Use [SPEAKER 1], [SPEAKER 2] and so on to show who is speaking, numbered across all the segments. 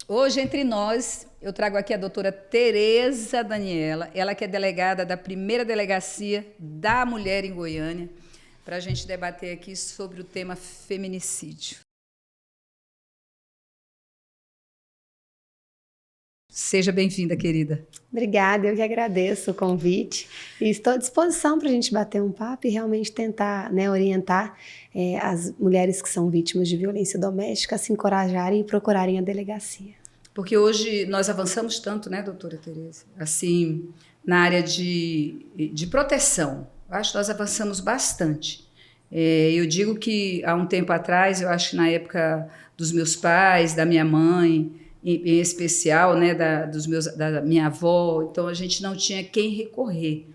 [SPEAKER 1] Hoje, entre nós, eu trago aqui a doutora Tereza Daniela, ela que é delegada da primeira delegacia da mulher em Goiânia, para a gente debater aqui sobre o tema feminicídio. Seja bem-vinda, querida.
[SPEAKER 2] Obrigada, eu que agradeço o convite e estou à disposição para a gente bater um papo e realmente tentar, orientar as mulheres que são vítimas de violência doméstica a se encorajarem e procurarem a delegacia.
[SPEAKER 1] Porque hoje nós avançamos tanto, né, doutora Tereza? Assim, na área de proteção. Eu acho que nós avançamos bastante. Eu digo que há um tempo atrás, eu acho que na época dos meus pais, da minha mãe, em especial, né, da minha avó, então a gente não tinha quem recorrer.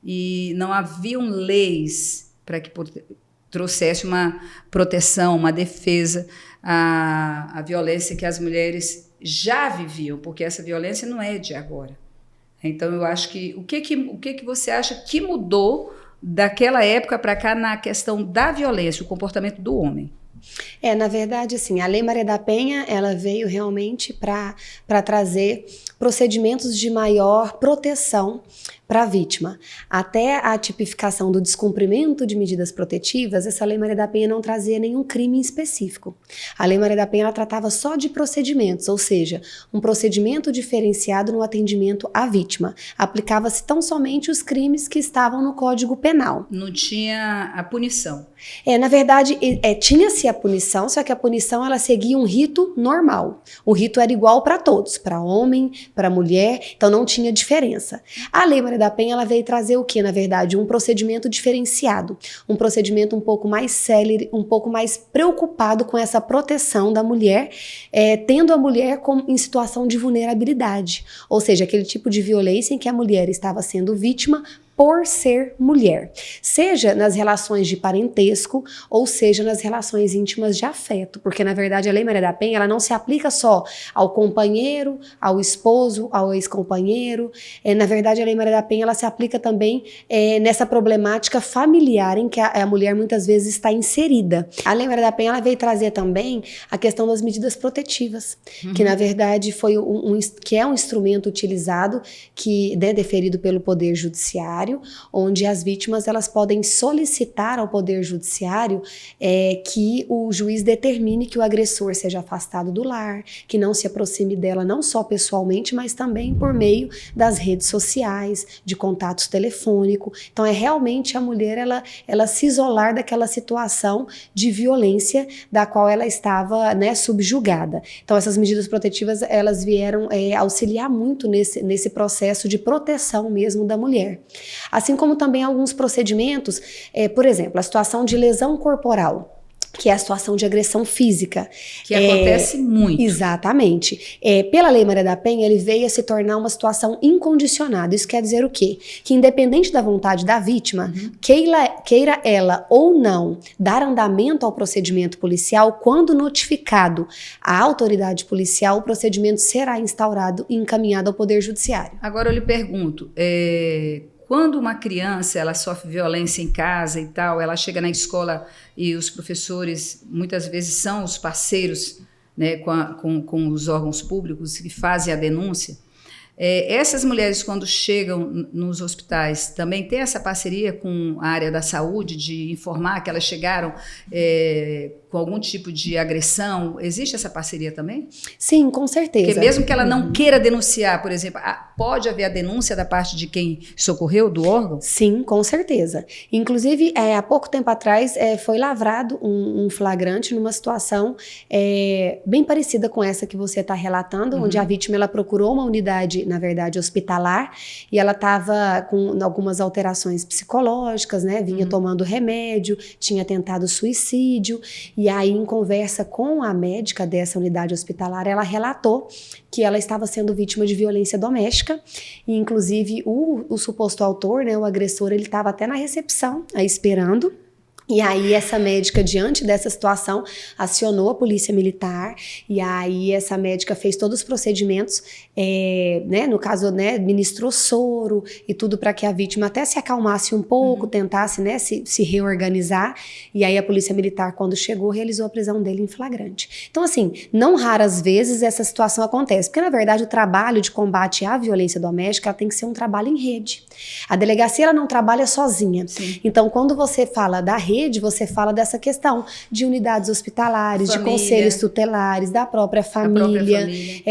[SPEAKER 1] E não haviam leis para que trouxesse uma proteção, uma defesa à violência que as mulheres já viviam, porque essa violência não é de agora. Então, eu acho que o que você acha que mudou daquela época para cá na questão da violência, o comportamento do homem?
[SPEAKER 2] Na verdade, assim, a Lei Maria da Penha, ela veio realmente para trazer procedimentos de maior proteção para a vítima. Até a tipificação do descumprimento de medidas protetivas, essa Lei Maria da Penha não trazia nenhum crime específico. A Lei Maria da Penha ela tratava só de procedimentos, ou seja, um procedimento diferenciado no atendimento à vítima. Aplicava-se tão somente os crimes que estavam no Código Penal.
[SPEAKER 1] Não tinha a punição.
[SPEAKER 2] Na verdade, tinha-se a punição, só que a punição ela seguia um rito normal. O rito era igual para todos, para homem, para mulher, então não tinha diferença. A Lei Maria da Penha ela veio trazer o que, na verdade? Um procedimento diferenciado, um procedimento um pouco mais célere, um pouco mais preocupado com essa proteção da mulher, tendo a mulher em situação de vulnerabilidade, ou seja, aquele tipo de violência em que a mulher estava sendo vítima por ser mulher, seja nas relações de parentesco ou seja nas relações íntimas de afeto, porque na verdade a Lei Maria da Penha ela não se aplica só ao companheiro, ao esposo, ao ex-companheiro, na verdade a Lei Maria da Penha ela se aplica também nessa problemática familiar em que a mulher muitas vezes está inserida. A Lei Maria da Penha ela veio trazer também a questão das medidas protetivas, que na verdade foi que é um instrumento utilizado, que deferido pelo Poder Judiciário, onde as vítimas elas podem solicitar ao Poder Judiciário que o juiz determine que o agressor seja afastado do lar, que não se aproxime dela não só pessoalmente, mas também por meio das redes sociais, de contatos telefônicos. Então é realmente a mulher ela se isolar daquela situação de violência da qual ela estava subjugada. Então essas medidas protetivas elas vieram auxiliar muito nesse processo de proteção mesmo da mulher. Assim como também alguns procedimentos, por exemplo, a situação de lesão corporal, que é a situação de agressão física.
[SPEAKER 1] Que acontece muito.
[SPEAKER 2] Exatamente. Pela Lei Maria da Penha, ele veio a se tornar uma situação incondicionada. Isso quer dizer o quê? Que independente da vontade da vítima, queira ela ou não dar andamento ao procedimento policial, quando notificado a autoridade policial, o procedimento será instaurado e encaminhado ao Poder Judiciário.
[SPEAKER 1] Agora eu lhe pergunto, quando uma criança ela sofre violência em casa e tal, ela chega na escola e os professores muitas vezes são os parceiros, né, com os órgãos públicos que fazem a denúncia. Essas mulheres, quando chegam nos hospitais, também têm essa parceria com a área da saúde, de informar que elas chegaram com algum tipo de agressão? Existe essa parceria também?
[SPEAKER 2] Sim, com certeza.
[SPEAKER 1] Porque mesmo que ela não queira denunciar, por exemplo, pode haver a denúncia da parte de quem socorreu, do órgão?
[SPEAKER 2] Sim, com certeza. Inclusive, há pouco tempo atrás, foi lavrado um flagrante numa situação bem parecida com essa que você está relatando, onde a vítima ela procurou uma unidade, na verdade, hospitalar, e ela estava com algumas alterações psicológicas, vinha tomando remédio, tinha tentado suicídio, e aí, em conversa com a médica dessa unidade hospitalar, ela relatou que ela estava sendo vítima de violência doméstica, e inclusive o suposto autor, o agressor, ele estava até na recepção, esperando, E aí essa médica, diante dessa situação, acionou a polícia militar, e aí essa médica fez todos os procedimentos, né, no caso, né, ministrou soro e tudo para que a vítima até se acalmasse um pouco, tentasse, né, se reorganizar, e aí a polícia militar, quando chegou, realizou a prisão dele em flagrante. Então, assim, não raras vezes essa situação acontece, porque na verdade o trabalho de combate à violência doméstica, ela tem que ser um trabalho em rede. A delegacia, ela não trabalha sozinha.
[SPEAKER 1] Sim.
[SPEAKER 2] Então, quando você fala da rede, você fala dessa questão de unidades hospitalares,
[SPEAKER 1] Família,
[SPEAKER 2] de conselhos tutelares, da própria família,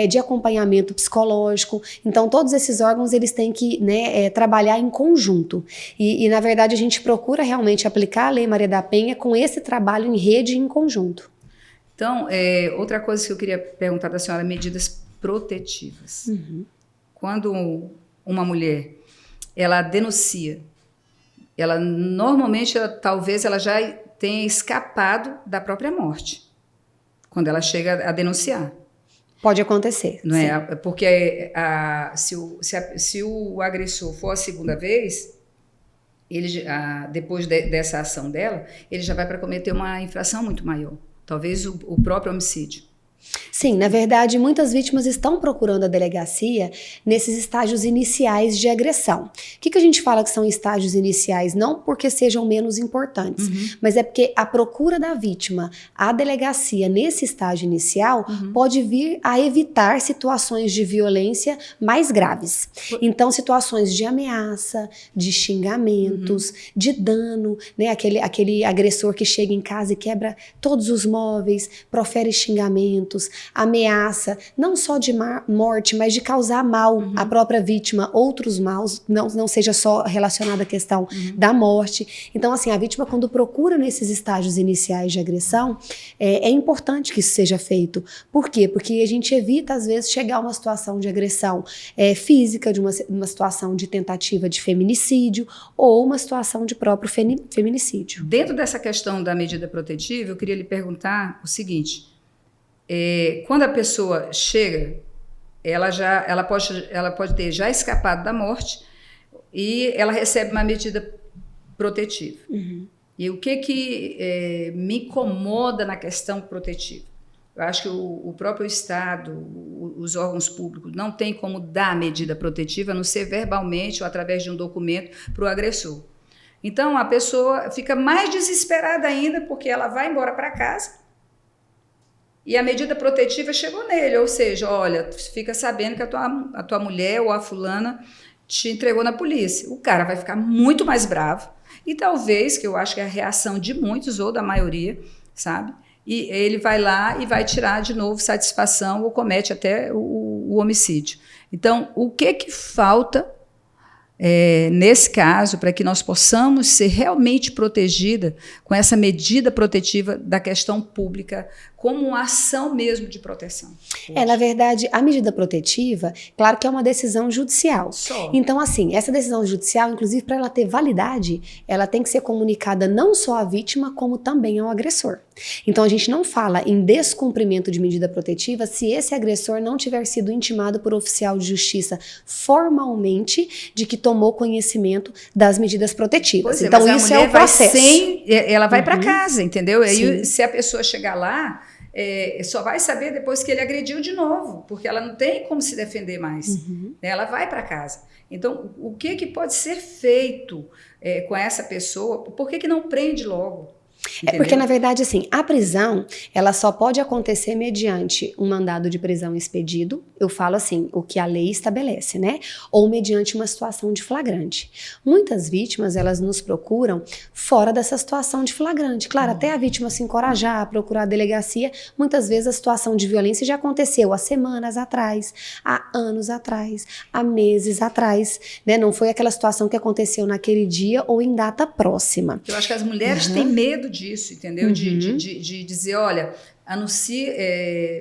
[SPEAKER 2] de acompanhamento psicológico. Então, todos esses órgãos, eles têm que, né, trabalhar em conjunto. E, na verdade, a gente procura realmente aplicar a Lei Maria da Penha com esse trabalho em rede e em conjunto.
[SPEAKER 1] Então, outra coisa que eu queria perguntar da senhora, medidas protetivas. Quando uma mulher, ela denuncia, ela normalmente, talvez ela já tenha escapado da própria morte, quando ela chega a denunciar.
[SPEAKER 2] Pode acontecer.
[SPEAKER 1] Não é? Porque se o agressor for a segunda vez, ele, depois dessa ação dela, ele já vai para cometer uma infração muito maior, talvez o próprio homicídio.
[SPEAKER 2] Sim, na verdade, muitas vítimas estão procurando a delegacia nesses estágios iniciais de agressão. O que a gente fala que são estágios iniciais? Não porque sejam menos importantes, mas é porque a procura da vítima à delegacia nesse estágio inicial pode vir a evitar situações de violência mais graves. Então, situações de ameaça, de xingamentos, de dano, né? Aquele agressor que chega em casa e quebra todos os móveis, profere xingamentos, ameaça, não só de morte, mas de causar mal à própria vítima, outros maus, não seja só relacionado à questão da morte. Então, assim, a vítima, quando procura nesses estágios iniciais de agressão, é importante que isso seja feito. Por quê? Porque a gente evita, às vezes, chegar a uma situação de agressão física, de uma situação de tentativa de feminicídio ou uma situação de próprio feminicídio.
[SPEAKER 1] Dentro dessa questão da medida protetiva, eu queria lhe perguntar o seguinte: quando a pessoa chega, ela pode ter já escapado da morte e ela recebe uma medida protetiva. E o que me incomoda na questão protetiva? Eu acho que o próprio Estado, os órgãos públicos, não tem como dar medida protetiva, a não ser verbalmente ou através de um documento para o agressor. Então, a pessoa fica mais desesperada ainda porque ela vai embora para casa e a medida protetiva chegou nele, ou seja, olha, fica sabendo que a tua mulher ou a fulana te entregou na polícia. O cara vai ficar muito mais bravo e talvez, que eu acho que é a reação de muitos ou da maioria, sabe? E ele vai lá e vai tirar de novo satisfação ou comete até o homicídio. Então, o que falta nesse caso, para que nós possamos ser realmente protegida com essa medida protetiva da questão pública, como uma ação mesmo de proteção?
[SPEAKER 2] Na verdade, a medida protetiva, claro que é uma decisão judicial.
[SPEAKER 1] Só.
[SPEAKER 2] Então, assim, essa decisão judicial, inclusive, para ela ter validade, ela tem que ser comunicada não só à vítima, como também ao agressor. Então, a gente não fala em descumprimento de medida protetiva se esse agressor não tiver sido intimado por oficial de justiça formalmente de que tomou conhecimento das medidas protetivas. Então, isso é o processo.
[SPEAKER 1] Ela vai para casa, entendeu? Aí, se a pessoa chegar lá, só vai saber depois que ele agrediu de novo, porque ela não tem como se defender mais. Ela vai para casa. Então, o que pode ser feito com essa pessoa? Por que não prende logo? Entendeu?
[SPEAKER 2] Porque, na verdade, assim, a prisão, ela só pode acontecer mediante um mandado de prisão expedido, eu falo assim, o que a lei estabelece, né? Ou mediante uma situação de flagrante. Muitas vítimas, elas nos procuram fora dessa situação de flagrante. Claro, até a vítima se encorajar a procurar a delegacia, muitas vezes a situação de violência já aconteceu há semanas atrás, há anos atrás, há meses atrás, né? Não foi aquela situação que aconteceu naquele dia ou em data próxima.
[SPEAKER 1] Eu acho que as mulheres têm medo disso, entendeu? De dizer, olha, anuncie,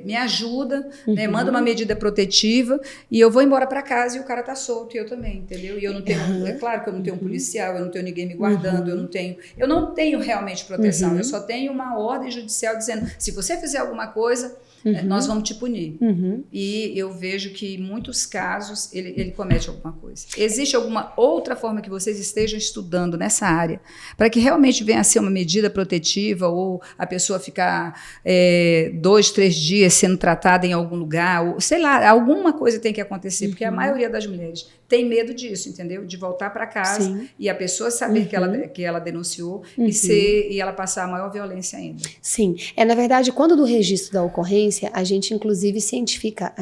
[SPEAKER 1] me ajuda, né? Manda uma medida protetiva e eu vou embora para casa e o cara tá solto e eu também, entendeu? E eu não tenho, é claro que eu não tenho um policial, eu não tenho ninguém me guardando, eu não tenho realmente proteção, eu só tenho uma ordem judicial dizendo, se você fizer alguma coisa, nós vamos te punir.
[SPEAKER 2] Uhum.
[SPEAKER 1] E eu vejo que em muitos casos ele comete alguma coisa. Existe alguma outra forma que vocês estejam estudando nessa área para que realmente venha a ser uma medida protetiva ou a pessoa ficar 2, 3 dias sendo tratada em algum lugar, ou, sei lá, alguma coisa tem que acontecer, porque a maioria das mulheres tem medo disso, entendeu? De voltar para casa
[SPEAKER 2] Sim.
[SPEAKER 1] e a pessoa saber que ela denunciou e ela passar a maior violência ainda.
[SPEAKER 2] Sim. Na verdade, quando do registro da ocorrência, a gente inclusive cientifica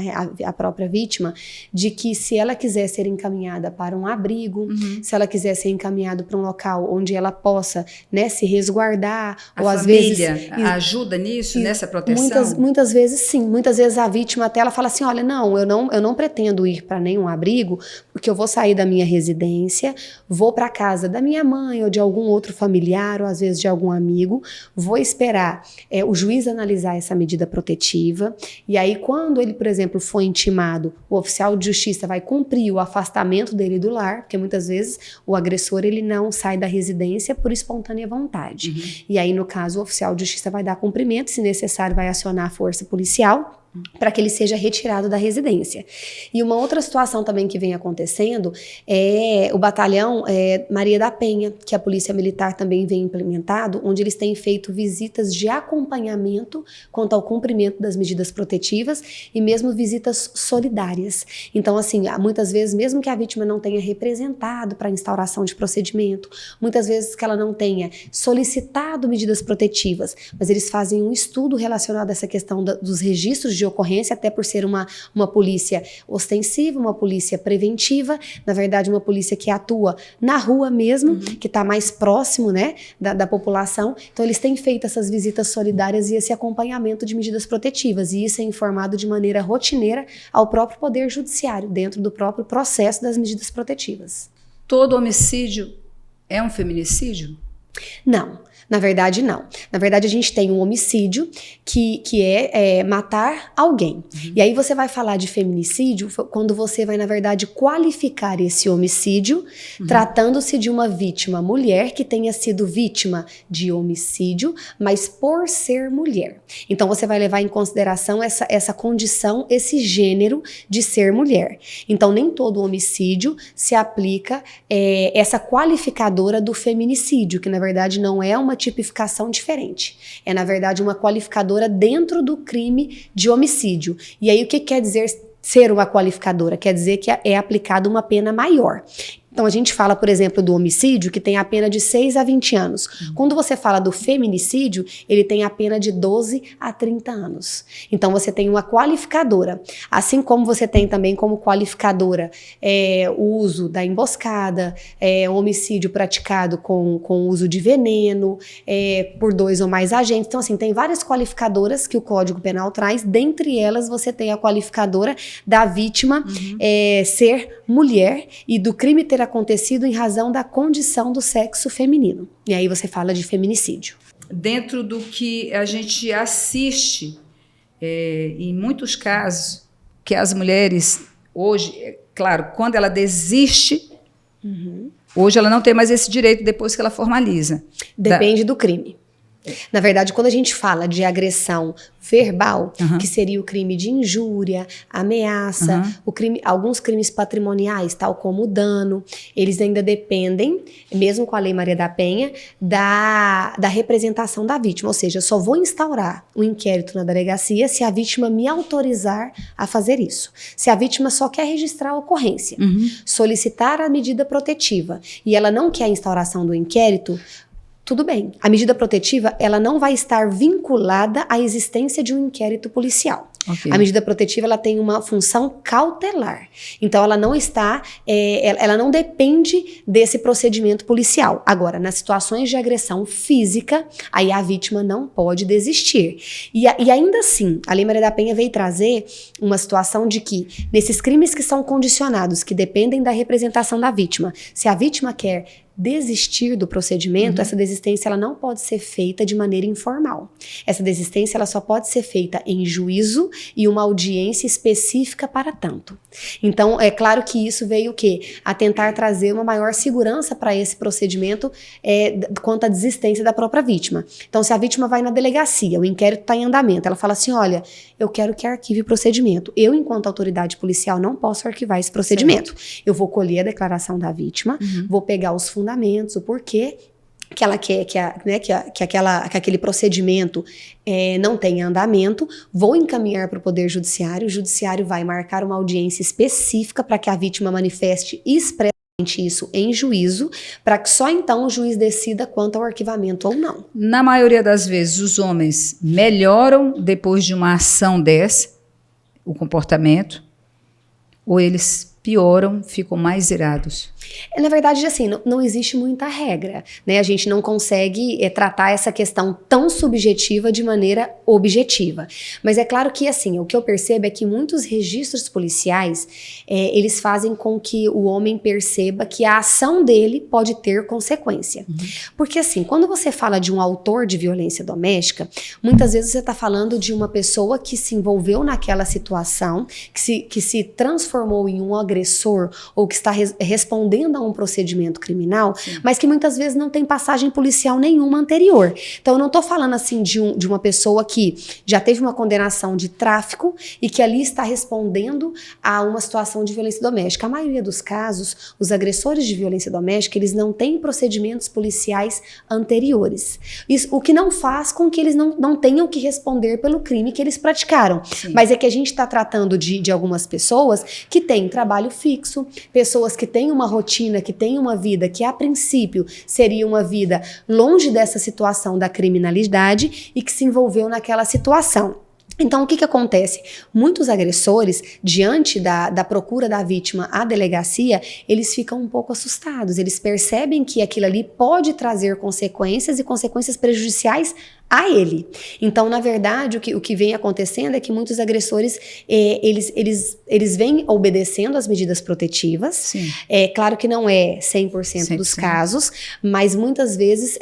[SPEAKER 2] a própria vítima de que se ela quiser ser encaminhada para um abrigo, se ela quiser ser encaminhada para um local onde ela possa, né, se resguardar, ou às vezes...
[SPEAKER 1] A família ajuda nisso, nessa proteção?
[SPEAKER 2] Muitas vezes sim. Muitas vezes a vítima até ela fala assim, olha, eu não pretendo ir para nenhum abrigo, porque eu vou sair da minha residência, vou para casa da minha mãe ou de algum outro familiar, ou às vezes de algum amigo, vou esperar o juiz analisar essa medida protetiva, e aí quando ele, por exemplo, for intimado, o oficial de justiça vai cumprir o afastamento dele do lar, porque muitas vezes o agressor ele não sai da residência por espontânea vontade. E aí, no caso, o oficial de justiça vai dar cumprimento, se necessário vai acionar a força policial, para que ele seja retirado da residência. E uma outra situação também que vem acontecendo é o batalhão Maria da Penha, que a Polícia Militar também vem implementado, onde eles têm feito visitas de acompanhamento quanto ao cumprimento das medidas protetivas e mesmo visitas solidárias. Então, assim, muitas vezes, mesmo que a vítima não tenha representado para a instauração de procedimento, muitas vezes que ela não tenha solicitado medidas protetivas, mas eles fazem um estudo relacionado a essa questão dos registros de ocorrência, até por ser uma polícia ostensiva, uma polícia preventiva, na verdade uma polícia que atua na rua mesmo, que está mais próximo, né, da população. Então eles têm feito essas visitas solidárias e esse acompanhamento de medidas protetivas, e isso é informado de maneira rotineira ao próprio Poder Judiciário, dentro do próprio processo das medidas protetivas.
[SPEAKER 1] Todo homicídio é um feminicídio?
[SPEAKER 2] Não. Na verdade, não. Na verdade, a gente tem um homicídio que é matar alguém. E aí você vai falar de feminicídio quando você vai, na verdade, qualificar esse homicídio, tratando-se de uma vítima mulher que tenha sido vítima de homicídio, mas por ser mulher. Então, você vai levar em consideração essa condição, esse gênero de ser mulher. Então, nem todo homicídio se aplica essa qualificadora do feminicídio, que, na verdade, não é uma tipificação diferente. É, na verdade, uma qualificadora dentro do crime de homicídio. E aí, o que quer dizer ser uma qualificadora? Quer dizer que é aplicada uma pena maior. Então, a gente fala, por exemplo, do homicídio, que tem a pena de 6 a 20 anos. Quando você fala do feminicídio, ele tem a pena de 12 a 30 anos. Então, você tem uma qualificadora. Assim como você tem também como qualificadora o uso da emboscada, o homicídio praticado com uso de veneno, por 2 ou mais agentes. Então, assim, tem várias qualificadoras que o Código Penal traz. Dentre elas, você tem a qualificadora da vítima ser mulher e do crime ter acontecido em razão da condição do sexo feminino. E aí você fala de feminicídio.
[SPEAKER 1] Dentro do que a gente assiste, em muitos casos, que as mulheres hoje, claro, quando ela desiste, hoje ela não tem mais esse direito depois que ela formaliza.
[SPEAKER 2] Depende do crime. Na verdade, quando a gente fala de agressão verbal, que seria o crime de injúria, ameaça, alguns crimes patrimoniais, tal como o dano, eles ainda dependem, mesmo com a Lei Maria da Penha, da representação da vítima. Ou seja, eu só vou instaurar um inquérito na delegacia se a vítima me autorizar a fazer isso. Se a vítima só quer registrar a ocorrência, solicitar a medida protetiva e ela não quer a instauração do inquérito, tudo bem. A medida protetiva, ela não vai estar vinculada à existência de um inquérito policial. Okay. A medida protetiva, ela tem uma função cautelar. Então, ela não está, ela não depende desse procedimento policial. Agora, nas situações de agressão física, aí a vítima não pode desistir. E ainda assim, a Lei Maria da Penha veio trazer uma situação de que, nesses crimes que são condicionados, que dependem da representação da vítima, se a vítima quer desistir do procedimento, essa desistência ela não pode ser feita de maneira informal. Essa desistência ela só pode ser feita em juízo e uma audiência específica para tanto. Então, é claro que isso veio o quê? A tentar trazer uma maior segurança para esse procedimento quanto à desistência da própria vítima. Então, se a vítima vai na delegacia, o inquérito está em andamento, ela fala assim, olha, eu quero que arquive o procedimento. Eu, enquanto autoridade policial, não posso arquivar esse procedimento. Certo. Eu vou colher a declaração da vítima, vou pegar os fundamentos, o porquê que ela quer que aquele procedimento não tenha andamento, vou encaminhar para o Poder Judiciário, o Judiciário vai marcar uma audiência específica para que a vítima manifeste expressamente isso em juízo, para que só então o juiz decida quanto ao arquivamento ou não.
[SPEAKER 1] Na maioria das vezes, os homens melhoram depois de uma ação dessa, o comportamento, ou eles pioram, ficam mais irados?
[SPEAKER 2] Na verdade, assim, não existe muita regra, né? A gente não consegue tratar essa questão tão subjetiva de maneira objetiva. Mas é claro que, assim, o que eu percebo é que muitos registros policiais, eles fazem com que o homem perceba que a ação dele pode ter consequência. Porque, assim, quando você fala de um autor de violência doméstica, muitas vezes você está falando de uma pessoa que se envolveu naquela situação, que se transformou em um agressor ou que está respondendo a um procedimento criminal, sim, mas que muitas vezes não tem passagem policial nenhuma anterior. Então eu não estou falando assim de uma pessoa que já teve uma condenação de tráfico e que ali está respondendo a uma situação de violência doméstica. A maioria dos casos, os agressores de violência doméstica, eles não têm procedimentos policiais anteriores. Isso, o que não faz com que eles não tenham que responder pelo crime que eles praticaram. Sim. Mas é que a gente está tratando de algumas pessoas que têm trabalho fixo, pessoas que têm uma rotina, que tem uma vida que a princípio seria uma vida longe dessa situação da criminalidade e que se envolveu naquela situação. Então, o que acontece? Muitos agressores, diante da procura da vítima à delegacia, eles ficam um pouco assustados. Eles percebem que aquilo ali pode trazer consequências e consequências prejudiciais a ele. Então, na verdade, o que vem acontecendo é que muitos agressores, eles vêm obedecendo às medidas protetivas. Sim. É claro que não é 100% dos casos, mas muitas vezes,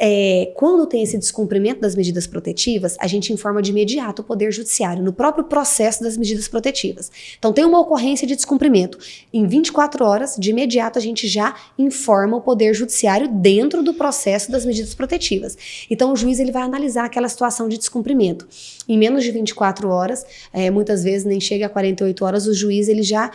[SPEAKER 2] quando tem esse descumprimento das medidas protetivas, a gente informa de imediato o Poder Judiciário, no próprio processo das medidas protetivas. Então, tem uma ocorrência de descumprimento. Em 24 horas, de imediato, a gente já informa o Poder Judiciário dentro do processo das medidas protetivas. Então, o juiz ele vai analisar aquela situação de descumprimento. Em menos de 24 horas, muitas vezes nem chega a 48 horas, o juiz ele já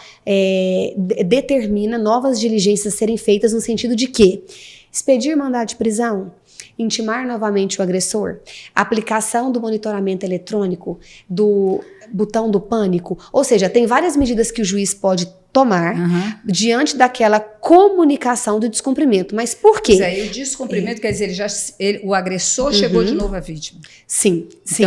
[SPEAKER 2] determina novas diligências a serem feitas no sentido de que expedir mandado de prisão, intimar novamente o agressor, aplicação do monitoramento eletrônico, do botão do pânico, ou seja, tem várias medidas que o juiz pode tomar diante daquela comunicação do descumprimento. Mas por quê?
[SPEAKER 1] Mas aí o descumprimento quer dizer, o agressor chegou de novo à vítima.
[SPEAKER 2] Sim, sim.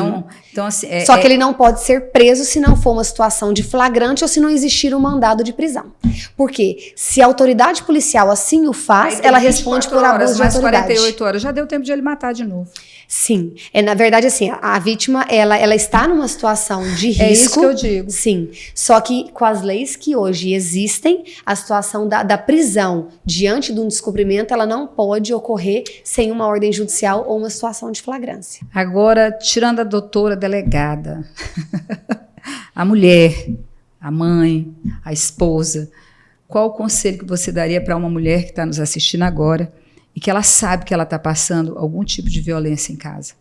[SPEAKER 1] Então assim,
[SPEAKER 2] só que ele não pode ser preso se não for uma situação de flagrante ou se não existir um mandado de prisão. Porque se a autoridade policial assim o faz, ela responde por abuso de autoridade.
[SPEAKER 1] 48 horas já deu tempo de ele matar de novo.
[SPEAKER 2] Sim. Na verdade, assim, a vítima, ela está numa situação de risco.
[SPEAKER 1] É isso que eu digo.
[SPEAKER 2] Sim. Só que com as leis que hoje existem, a situação da prisão diante de um descumprimento, ela não pode ocorrer sem uma ordem judicial ou uma situação de flagrância.
[SPEAKER 1] Agora, tirando a doutora delegada, a mulher, a mãe, a esposa, qual o conselho que você daria para uma mulher que está nos assistindo agora e que ela sabe que ela está passando algum tipo de violência em casa?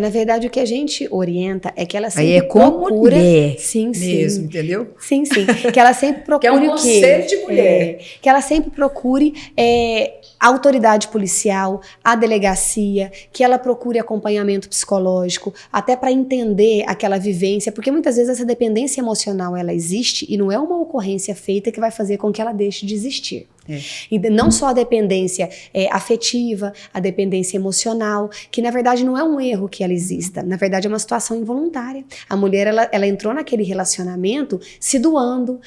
[SPEAKER 2] Na verdade, o que a gente orienta é que ela sempre
[SPEAKER 1] aí
[SPEAKER 2] procura...
[SPEAKER 1] mulher
[SPEAKER 2] sim,
[SPEAKER 1] mesmo, entendeu?
[SPEAKER 2] Sim, sim. Que ela sempre procure
[SPEAKER 1] que é um conceito de mulher.
[SPEAKER 2] Que ela sempre procure a autoridade policial, a delegacia, que ela procure acompanhamento psicológico, até para entender aquela vivência, porque muitas vezes essa dependência emocional, ela existe e não é uma ocorrência feita que vai fazer com que ela deixe de existir. E não só a dependência afetiva, a dependência emocional, que na verdade não é um erro que ela exista, na verdade é uma situação involuntária. A mulher, ela entrou naquele relacionamento se doando,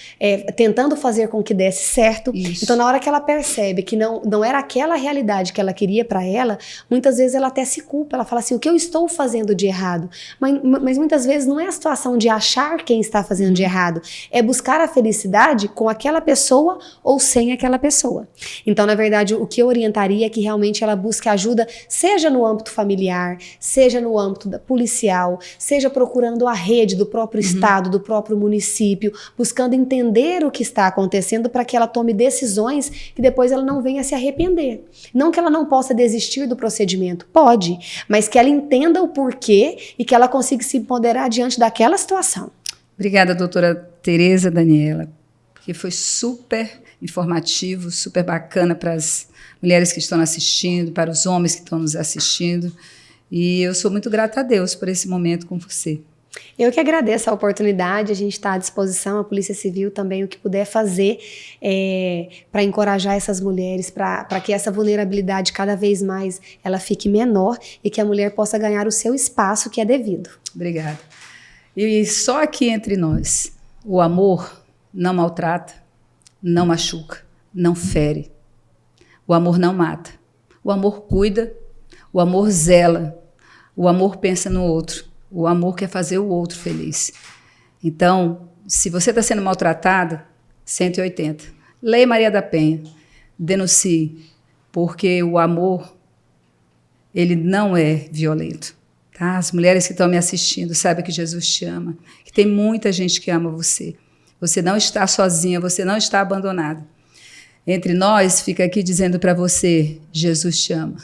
[SPEAKER 2] tentando fazer com que desse certo. Isso. Então na hora que ela percebe que não era aquela realidade que ela queria para ela, muitas vezes ela até se culpa, ela fala assim, o que eu estou fazendo de errado? Mas muitas vezes não é a situação de achar quem está fazendo de errado, é buscar a felicidade com aquela pessoa ou sem aquela pessoa. pessoa. Então, na verdade, o que eu orientaria é que realmente ela busque ajuda, seja no âmbito familiar, seja no âmbito policial, seja procurando a rede do próprio estado, do próprio município, buscando entender o que está acontecendo para que ela tome decisões que depois ela não venha se arrepender. Não que ela não possa desistir do procedimento, pode, mas que ela entenda o porquê e que ela consiga se empoderar diante daquela situação.
[SPEAKER 1] Obrigada, doutora Tereza Daniela, que foi super informativo, super bacana para as mulheres que estão assistindo, para os homens que estão nos assistindo. E eu sou muito grata a Deus por esse momento com você.
[SPEAKER 2] Eu que agradeço a oportunidade, a gente está à disposição, a Polícia Civil também, o que puder fazer para encorajar essas mulheres, para que essa vulnerabilidade cada vez mais ela fique menor e que a mulher possa ganhar o seu espaço que é devido.
[SPEAKER 1] Obrigada. E só aqui entre nós, o amor não maltrata, não machuca, não fere. O amor não mata. O amor cuida, o amor zela, o amor pensa no outro, o amor quer fazer o outro feliz. Então, se você está sendo maltratada, 180. Lei Maria da Penha, denuncie, porque o amor, ele não é violento. Tá? As mulheres que estão me assistindo sabem que Jesus te ama, que tem muita gente que ama você. Você não está sozinha, você não está abandonada. Entre nós, fica aqui dizendo para você, Jesus te ama.